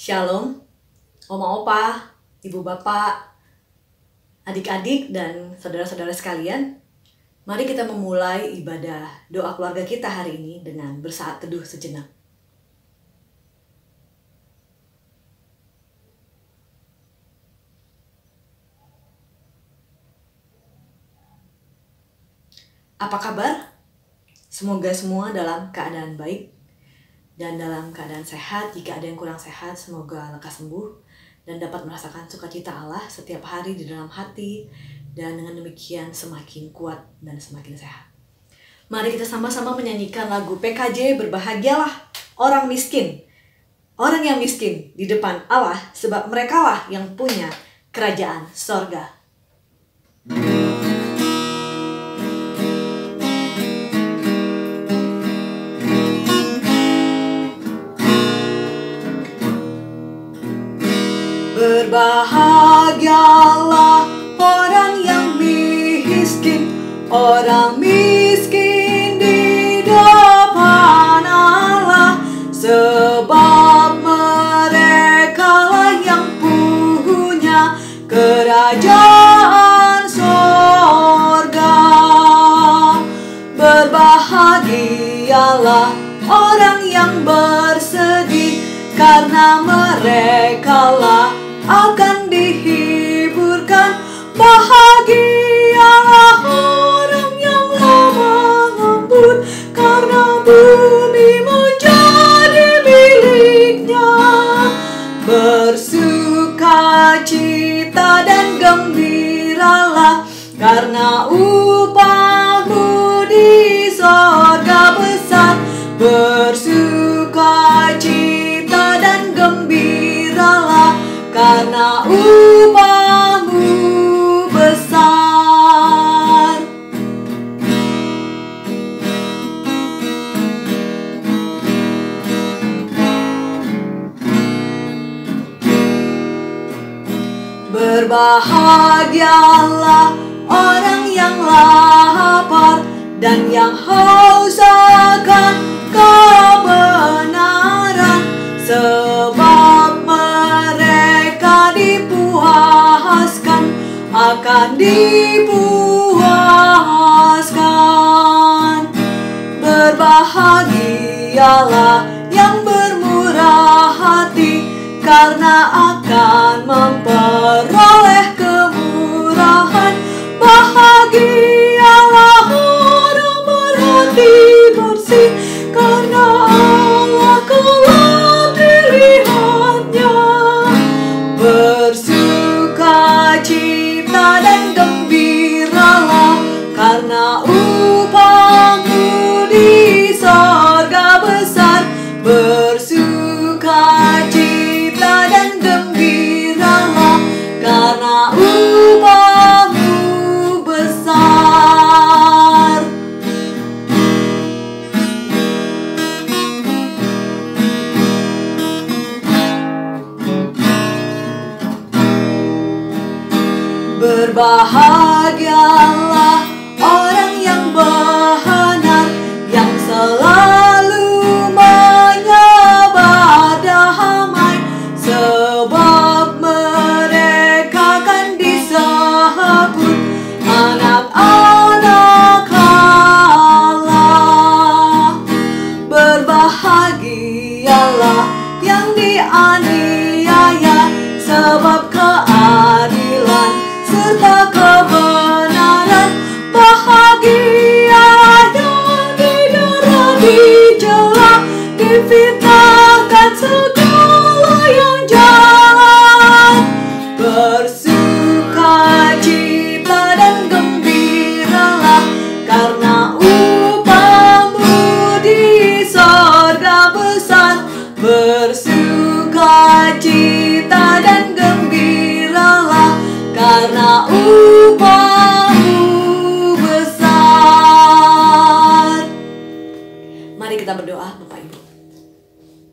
Shalom, oma opa, ibu bapak, adik-adik dan saudara-saudara sekalian. Mari kita memulai ibadah doa keluarga kita hari ini dengan bersaat teduh sejenak. Apa kabar? Semoga semua dalam keadaan baik dan dalam keadaan sehat. Jika ada yang kurang sehat, semoga lekas sembuh dan dapat merasakan sukacita Allah setiap hari di dalam hati, dan dengan demikian semakin kuat dan semakin sehat. Mari kita sama-sama menyanyikan lagu PKJ Berbahagialah Orang Miskin. Orang yang miskin di depan Allah, sebab merekalah yang punya kerajaan sorga. Berbahagialah orang yang miskin, orang miskin di depan Allah, sebab merekalah yang punya kerajaan sorga. Berbahagialah orang yang bersedih, karena merekalah akan dihiburkan. Bahagialah orang yang lemah lembut, karena bumi menjadi miliknya. Bersukacita dan gembiralah, karena upahmu di sorga besar. Bersukacita dan gembiralah, karena upahmu besar. Berbahagialah orang yang lapar dan yang haus akan kebenaran, sebab mereka dipuaskan, akan dipuaskan. Berbahagialah yang bermurah hati, karena akan memperoleh kemurahan. Bahagialah orang berhati bersih, karena Allah kelak dilihatnya. Bersukacita dan gembiralah, karena upahmu di sorga besar. Bersukacita dan gembiralah, karena upahmu besar. Berbahagialah orang yang benar, yang selalu menyebar damai, sebab mereka akan disebut anak-anak Allah. Berbahagialah yang dianiaya, sebab keadilan serta kebenaran. Bahagia yang didera, dicela, difitnahkan segala yang jalan. Bersukacita dan gembiralah, karena upahmu di sorga besar. Bersukacita dan gembiralah, karena upahmu besar. Mari kita berdoa. Bapak Ibu,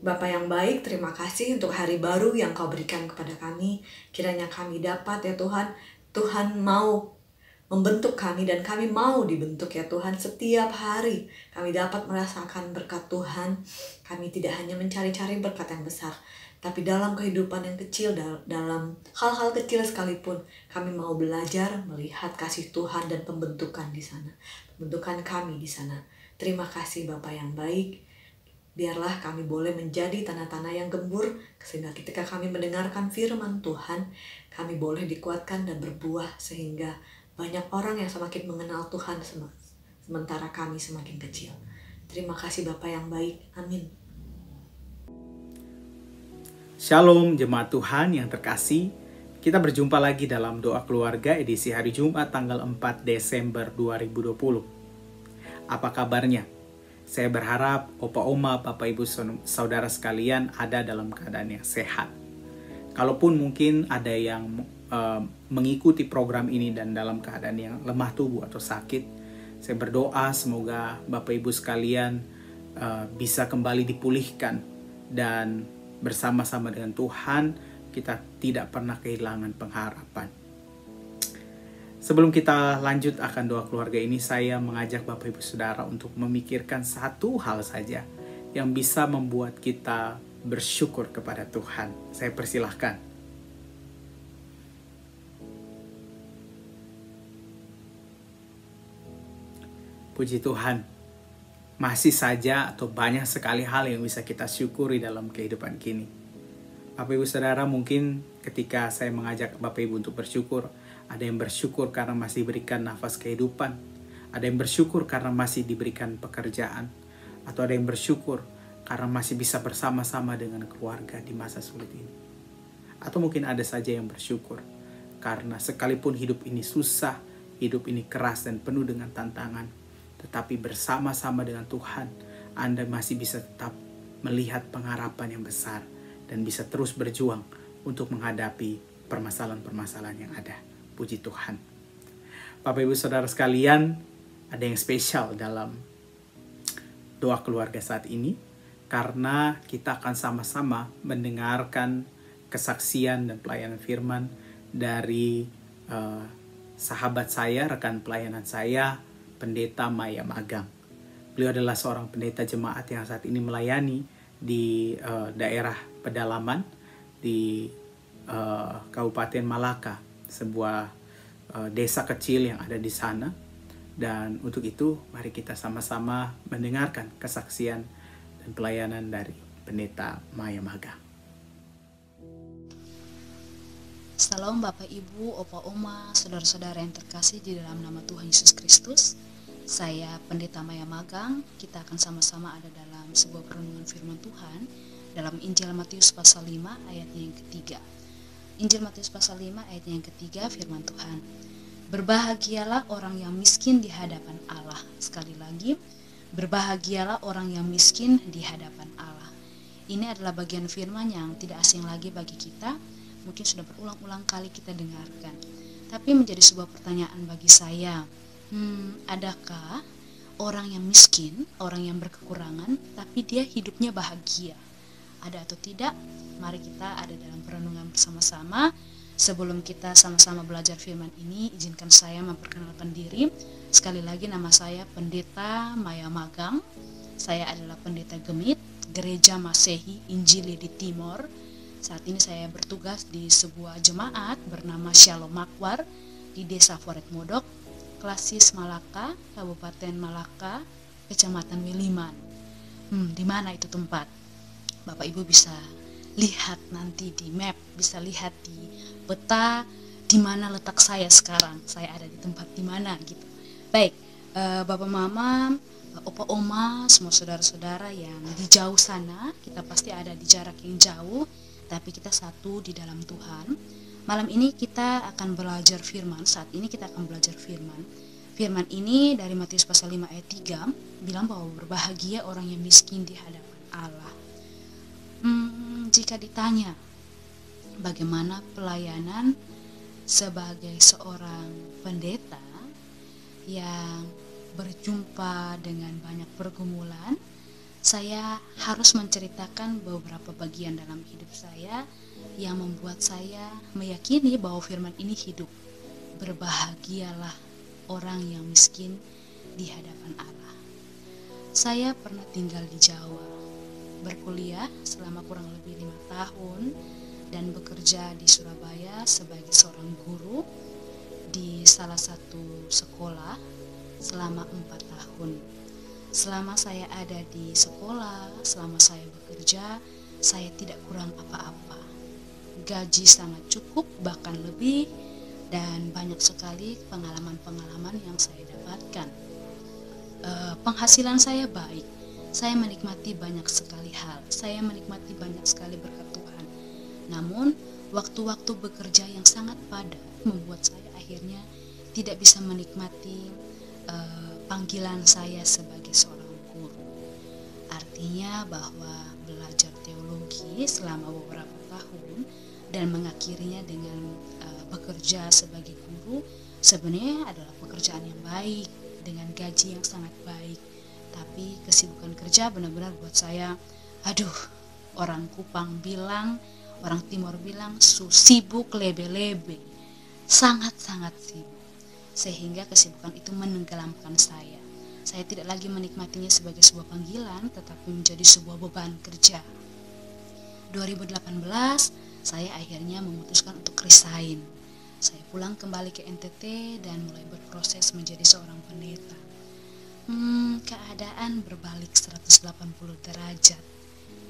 Bapa yang baik, terima kasih untuk hari baru yang Kau berikan kepada kami. Kiranya kami dapat, ya Tuhan, Tuhan mau membentuk kami dan kami mau dibentuk, ya Tuhan. Setiap hari kami dapat merasakan berkat Tuhan. Kami tidak hanya mencari-cari berkat yang besar, Tapi dalam kehidupan yang kecil, dalam hal-hal kecil sekalipun, kami mau belajar melihat kasih Tuhan dan pembentukan di sana. Pembentukan kami di sana. Terima kasih Bapa yang baik. Biarlah kami boleh menjadi tanah-tanah yang gembur, sehingga ketika kami mendengarkan firman Tuhan, kami boleh dikuatkan dan berbuah, sehingga banyak orang yang semakin mengenal Tuhan sementara kami semakin kecil. Terima kasih Bapa yang baik. Amin. Shalom jemaat Tuhan yang terkasih. Kita berjumpa lagi dalam doa keluarga edisi hari Jumat tanggal 4 Desember 2020. Apa kabarnya? Saya berharap Opa Oma, Bapak Ibu Saudara sekalian ada dalam keadaan yang sehat. Kalaupun mungkin ada yang mengikuti program ini dan dalam keadaan yang lemah tubuh atau sakit, saya berdoa semoga Bapak Ibu sekalian bisa kembali dipulihkan dan bersama-sama dengan Tuhan kita tidak pernah kehilangan pengharapan. Sebelum kita lanjut akan doa keluarga ini, saya mengajak Bapak Ibu Saudara untuk memikirkan satu hal saja yang bisa membuat kita bersyukur kepada Tuhan. Saya persilahkan. Puji Tuhan. Masih saja atau banyak sekali hal yang bisa kita syukuri dalam kehidupan kini. Bapak Ibu Saudara, mungkin ketika saya mengajak Bapak Ibu untuk bersyukur, ada yang bersyukur karena masih diberikan nafas kehidupan, ada yang bersyukur karena masih diberikan pekerjaan, atau ada yang bersyukur karena masih bisa bersama-sama dengan keluarga di masa sulit ini. Atau mungkin ada saja yang bersyukur karena sekalipun hidup ini susah, hidup ini keras dan penuh dengan tantangan, tetapi bersama-sama dengan Tuhan, Anda masih bisa tetap melihat pengharapan yang besar dan bisa terus berjuang untuk menghadapi permasalahan-permasalahan yang ada. Puji Tuhan. Bapak Ibu Saudara sekalian, ada yang spesial dalam doa keluarga saat ini, karena kita akan sama-sama mendengarkan kesaksian dan pelayanan firman dari sahabat saya, rekan pelayanan saya, Pendeta Maya Magang. Beliau adalah seorang pendeta jemaat yang saat ini melayani di daerah pedalaman di Kabupaten Malaka, sebuah desa kecil yang ada di sana. Dan untuk itu, mari kita sama-sama mendengarkan kesaksian dan pelayanan dari Pendeta Maya Magang. Salam Bapak Ibu, Opa Oma, saudara-saudara yang terkasih di dalam nama Tuhan Yesus Kristus. Saya Pendeta Maya Magang. Kita akan sama-sama ada dalam sebuah perenungan firman Tuhan dalam Injil Matius pasal 5 ayatnya yang ketiga. Injil Matius pasal 5 ayatnya yang ketiga, firman Tuhan. Berbahagialah orang yang miskin di hadapan Allah. Sekali lagi, berbahagialah orang yang miskin di hadapan Allah. Ini adalah bagian firman yang tidak asing lagi bagi kita. Mungkin sudah berulang-ulang kali kita dengarkan. Tapi menjadi sebuah pertanyaan bagi saya. Adakah orang yang miskin, orang yang berkekurangan, tapi dia hidupnya bahagia? Ada atau tidak? Mari kita ada dalam perenungan bersama-sama. Sebelum kita sama-sama belajar firman ini, izinkan saya memperkenalkan diri. Sekali lagi, nama saya Pendeta Maya Magang. Saya adalah pendeta Gemit, Gereja Masehi Injili di Timor. Saat ini saya bertugas di sebuah jemaat bernama Shalom Makwar di Desa Foret Modok, Klasis Malaka, Kabupaten Malaka, Kecamatan Wiliman. Di mana itu tempat? Bapak Ibu bisa lihat nanti di map, bisa lihat di peta di mana letak saya sekarang. Saya ada di tempat di mana gitu. Baik, Bapak Mama, Opa Oma, semua saudara-saudara yang di jauh sana, kita pasti ada di jarak yang jauh, tapi kita satu di dalam Tuhan. Malam ini kita akan belajar firman. Saat ini kita akan belajar firman. Firman ini dari Matius pasal 5 ayat 3 bilang bahwa berbahagia orang yang miskin di hadapan Allah. Jika ditanya bagaimana pelayanan sebagai seorang pendeta yang berjumpa dengan banyak pergumulan, saya harus menceritakan beberapa bagian dalam hidup saya yang membuat saya meyakini bahwa firman ini hidup. Berbahagialah orang yang miskin di hadapan Allah. Saya pernah tinggal di Jawa, berkuliah selama kurang lebih 5 tahun dan bekerja di Surabaya sebagai seorang guru di salah satu sekolah selama 4 tahun. Selama saya ada di sekolah, selama saya bekerja, saya tidak kurang apa-apa. Gaji sangat cukup, bahkan lebih, dan banyak sekali pengalaman-pengalaman yang saya dapatkan. Penghasilan saya baik, saya menikmati banyak sekali hal, saya menikmati banyak sekali berkat Tuhan. Namun, waktu-waktu bekerja yang sangat padat membuat saya akhirnya tidak bisa menikmati panggilan saya sebagai seorang guru. Artinya bahwa belajar teologi selama beberapa tahun dan mengakhirinya dengan bekerja sebagai guru sebenarnya adalah pekerjaan yang baik dengan gaji yang sangat baik. Tapi kesibukan kerja benar-benar buat saya, aduh, orang Kupang bilang, orang Timur bilang, sibuk lebe-lebe, sangat-sangat sibuk. Sehingga kesibukan itu menenggelamkan saya. Saya tidak lagi menikmatinya sebagai sebuah panggilan, tetapi menjadi sebuah beban kerja. 2018, saya akhirnya memutuskan untuk resign. Saya pulang kembali ke NTT dan mulai berproses menjadi seorang pendeta. Keadaan berbalik 180 derajat.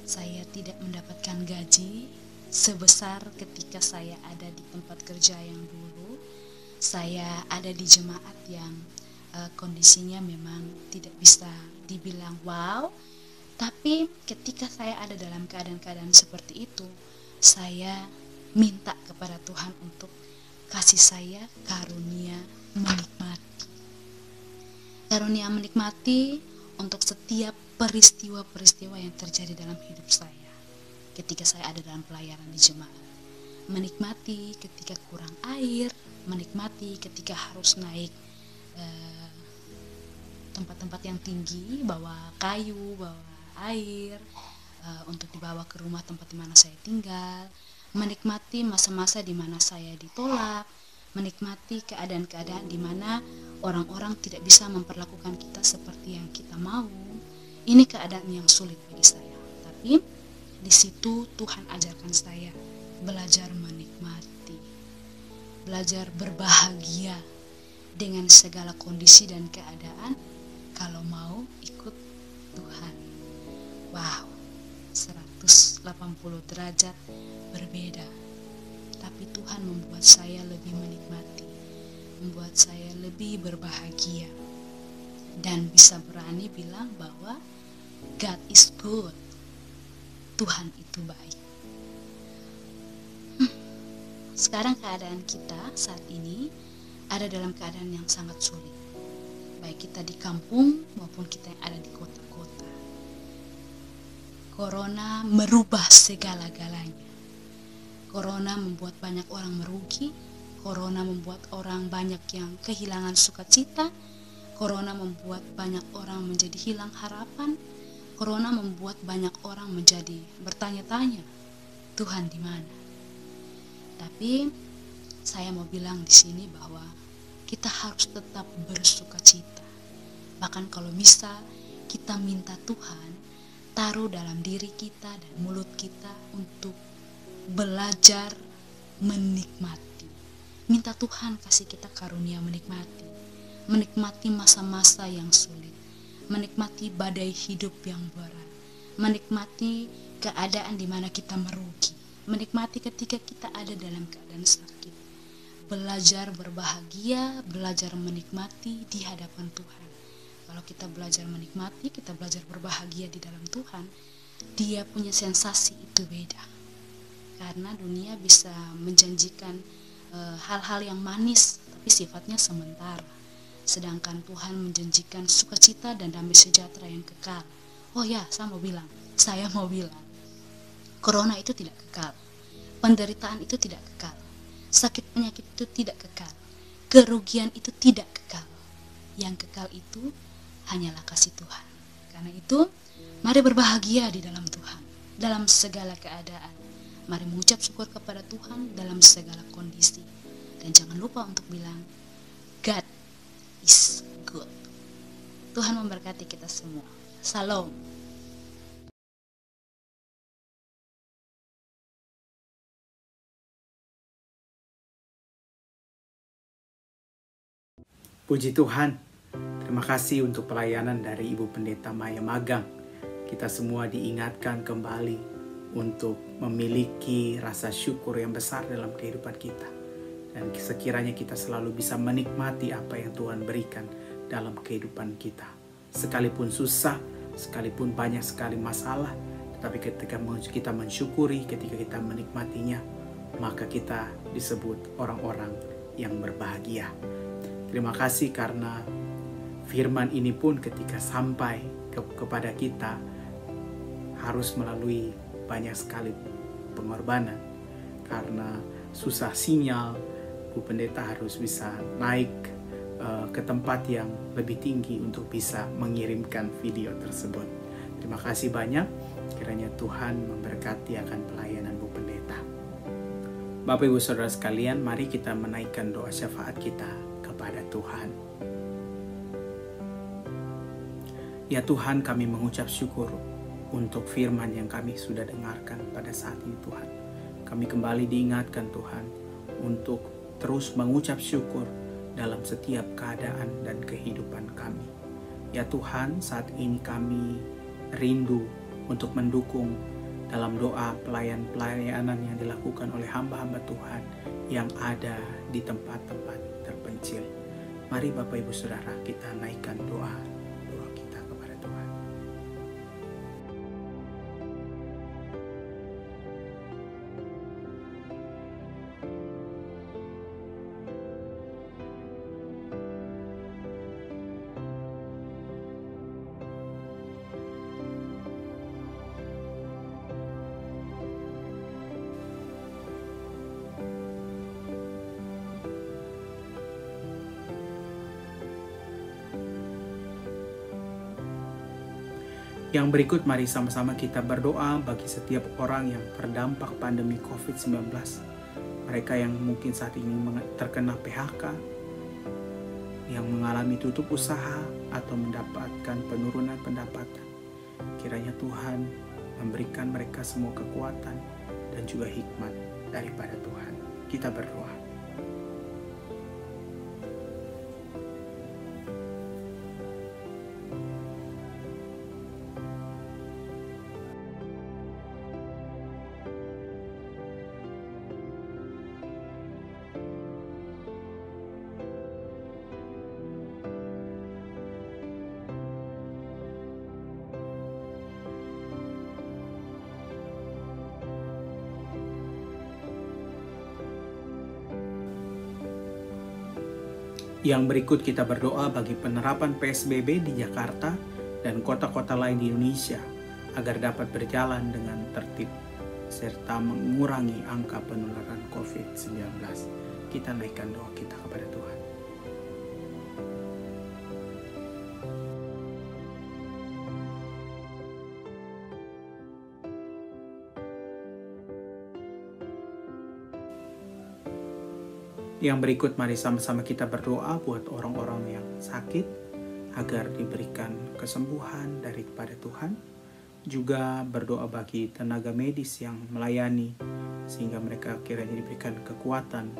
Saya tidak mendapatkan gaji sebesar ketika saya ada di tempat kerja yang dulu. Saya ada di jemaat yang kondisinya memang tidak bisa dibilang wow, tapi ketika saya ada dalam keadaan-keadaan seperti itu, saya minta kepada Tuhan untuk kasih saya karunia menikmati. Karunia menikmati untuk setiap peristiwa-peristiwa yang terjadi dalam hidup saya ketika saya ada dalam pelayanan di jemaat. Menikmati ketika kurang air, menikmati ketika harus naik tempat-tempat yang tinggi, bawa kayu, bawa air untuk dibawa ke rumah tempat di mana saya tinggal, menikmati masa-masa di mana saya ditolak, menikmati keadaan-keadaan di mana orang-orang tidak bisa memperlakukan kita seperti yang kita mau. Ini keadaan yang sulit bagi saya, tapi di situ Tuhan ajarkan saya belajar menikmati, belajar berbahagia dengan segala kondisi dan keadaan kalau mau ikut Tuhan. Wow, 180 derajat berbeda. Tapi Tuhan membuat saya lebih menikmati, membuat saya lebih berbahagia, dan bisa berani bilang bahwa God is good. Tuhan itu baik. Sekarang keadaan kita saat ini ada dalam keadaan yang sangat sulit, baik kita di kampung maupun kita yang ada di kota-kota. Corona merubah segala-galanya. Corona membuat banyak orang merugi. Corona membuat orang banyak yang kehilangan sukacita. Corona membuat banyak orang menjadi hilang harapan. Corona membuat banyak orang menjadi bertanya-tanya, Tuhan di mana? Tapi saya mau bilang di sini bahwa kita harus tetap bersukacita. Bahkan kalau bisa, kita minta Tuhan taruh dalam diri kita dan mulut kita untuk belajar menikmati. Minta Tuhan kasih kita karunia menikmati. Menikmati masa-masa yang sulit. Menikmati badai hidup yang berat. Menikmati keadaan di mana kita merugi. Menikmati ketika kita ada dalam keadaan sakit. Belajar berbahagia, belajar menikmati di hadapan Tuhan. Kalau kita belajar menikmati, kita belajar berbahagia di dalam Tuhan, Dia punya sensasi itu beda. Karena dunia bisa menjanjikan hal-hal yang manis, tapi sifatnya sementara. Sedangkan Tuhan menjanjikan sukacita dan damai sejahtera yang kekal. Oh ya, saya mau bilang, Corona itu tidak kekal, penderitaan itu tidak kekal, sakit penyakit itu tidak kekal, kerugian itu tidak kekal. Yang kekal itu hanyalah kasih Tuhan. Karena itu, mari berbahagia di dalam Tuhan, dalam segala keadaan. Mari mengucap syukur kepada Tuhan dalam segala kondisi. Dan jangan lupa untuk bilang, God is good. Tuhan memberkati kita semua. Shalom. Puji Tuhan, terima kasih untuk pelayanan dari Ibu Pendeta Maya Magang. Kita semua diingatkan kembali untuk memiliki rasa syukur yang besar dalam kehidupan kita. Dan sekiranya kita selalu bisa menikmati apa yang Tuhan berikan dalam kehidupan kita. Sekalipun susah, sekalipun banyak sekali masalah, tetapi ketika kita mensyukuri, ketika kita menikmatinya, maka kita disebut orang-orang yang berbahagia. Terima kasih karena firman ini pun ketika sampai kepada kita harus melalui banyak sekali pengorbanan. Karena susah sinyal, Bu Pendeta harus bisa naik ke tempat yang lebih tinggi untuk bisa mengirimkan video tersebut. Terima kasih banyak, kiranya Tuhan memberkati akan pelayanan Bu Pendeta. Bapak Ibu Saudara sekalian, mari kita menaikkan doa syafaat kita kepada Tuhan. Ya Tuhan, kami mengucap syukur untuk firman yang kami sudah dengarkan pada saat ini Tuhan. Kami kembali diingatkan Tuhan untuk terus mengucap syukur dalam setiap keadaan dan kehidupan kami. Ya Tuhan, saat ini kami rindu untuk mendukung dalam doa pelayanan yang dilakukan oleh hamba-hamba Tuhan yang ada di tempat-tempat terpencil. Mari Bapak Ibu Saudara, kita naikkan doa kita kepada Tuhan. Yang berikut mari sama-sama kita berdoa bagi setiap orang yang terdampak pandemi COVID-19. Mereka yang mungkin saat ini terkena PHK, yang mengalami tutup usaha atau mendapatkan penurunan pendapatan. Kiranya Tuhan memberikan mereka semua kekuatan dan juga hikmat daripada Tuhan. Kita berdoa. Yang berikut kita berdoa bagi penerapan PSBB di Jakarta dan kota-kota lain di Indonesia agar dapat berjalan dengan tertib serta mengurangi angka penularan COVID-19. Kita naikkan doa kita kepada Tuhan. Yang berikut mari sama-sama kita berdoa buat orang-orang yang sakit agar diberikan kesembuhan daripada Tuhan. Juga berdoa bagi tenaga medis yang melayani sehingga mereka kiranya diberikan kekuatan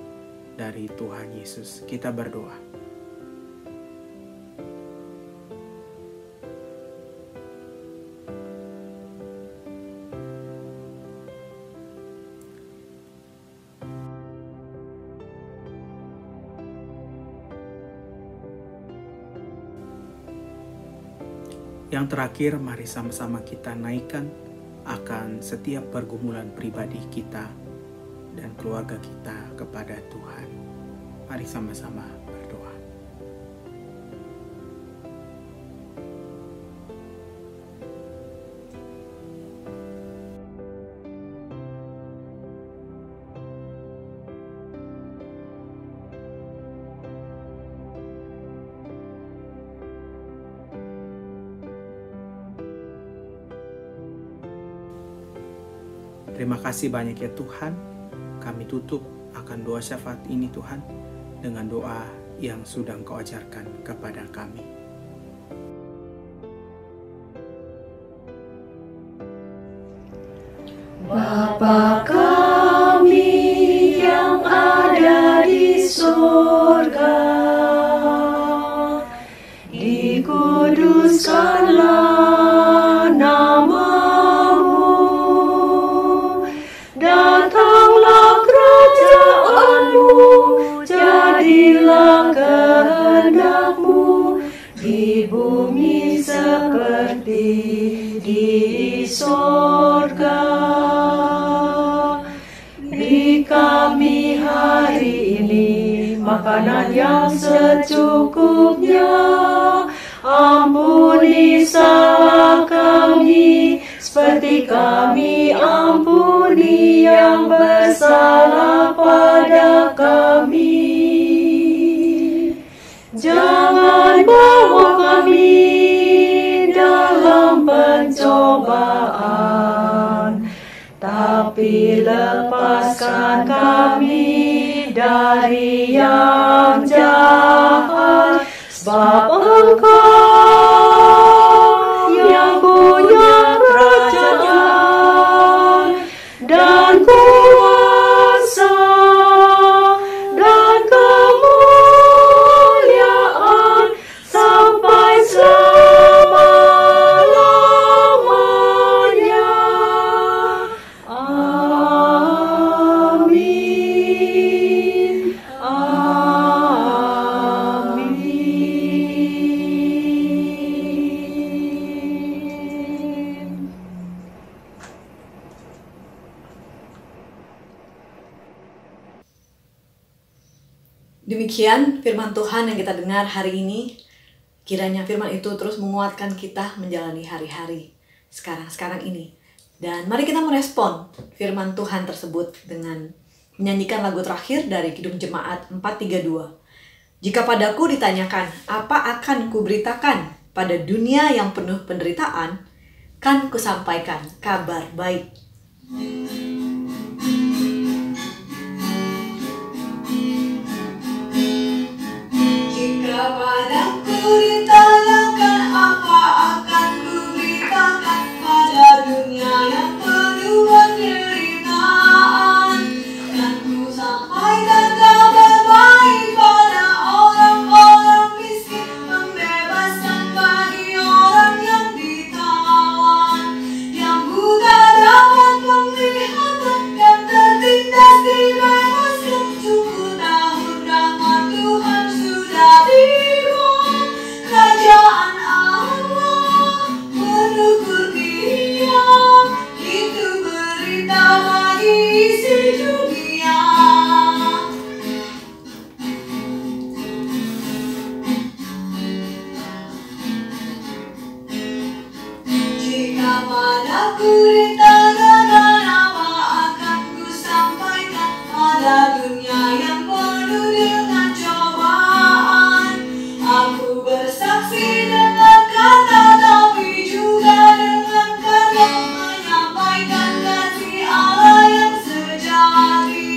dari Tuhan Yesus. Kita berdoa. Yang terakhir, mari sama-sama kita naikkan akan setiap pergumulan pribadi kita dan keluarga kita kepada Tuhan. Mari sama-sama berdoa. Terima kasih banyak ya Tuhan. Kami tutup akan doa syafaat ini Tuhan dengan doa yang sudah Engkau ajarkan kepada kami. Bapa kami yang ada di surga, di bumi seperti di sorga. Beri kami hari ini makanan yang secukupnya. Ampuni salah kami, seperti kami ampuni yang bersalah pada kami. Jangan bawa kami dalam pencobaan, tapi lepaskan kami dari yang jahat. Sebab Engkau yang punya kerajaan dan kuasa dan kemuliaan sampai selama-lamanya. Amin. Demikian firman Tuhan yang kita dengar hari ini. Kiranya firman itu terus menguatkan kita menjalani hari-hari sekarang ini. Dan mari kita merespon firman Tuhan tersebut dengan menyanyikan lagu terakhir dari Kidung Jemaat 432. Jika padaku ditanyakan, apa akan kuberitakan pada dunia yang penuh penderitaan, kan kusampaikan kabar baik. Jika padaku ditanyakan, apa akan kuberitakan pada dunia yang penuh penderitaan, kan ku sampaikan kabar baik pada orang-orang miskin, membebaskan bagi orang yang ditawan, yang buta dapat penglihatan, yang tertindas dibebaskan. Sungguh tahun rahmat Tuhan sudah tiba, kerajaan Allah penuh kurnia, itu berita bagi isi dunia. Jika padaku ditanyakan, apa akan ku sampaikan pada dunia yang penuh dengan cobaan, aku bersaksi dengan kata, tapi juga dengan karya, menyampaikan kasih Allah yang sejati.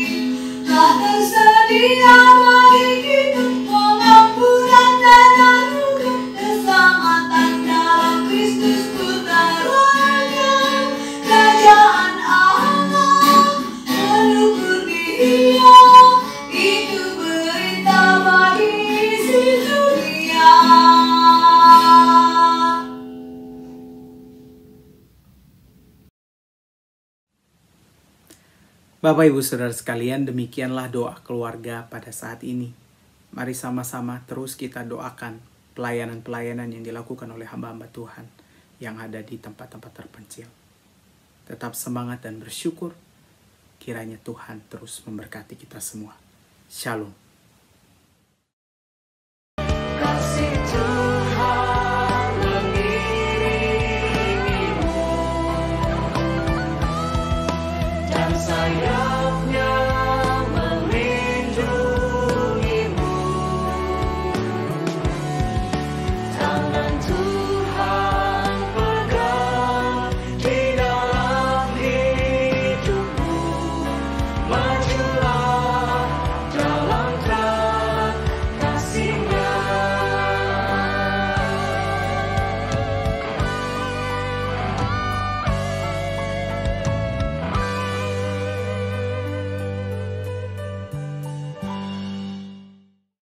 Telah tersedia bagi kita pengampunan dan anugerah, keselamatan dalam Kristus putranya. Kerajaan Allah penuh kurnia, itu berita bagi isi dunia. Bapak Ibu Saudara sekalian, demikianlah doa keluarga pada saat ini. Mari sama-sama terus kita doakan pelayanan-pelayanan yang dilakukan oleh hamba-hamba Tuhan yang ada di tempat-tempat terpencil. Tetap semangat dan bersyukur. Kiranya Tuhan terus memberkati kita semua. Shalom.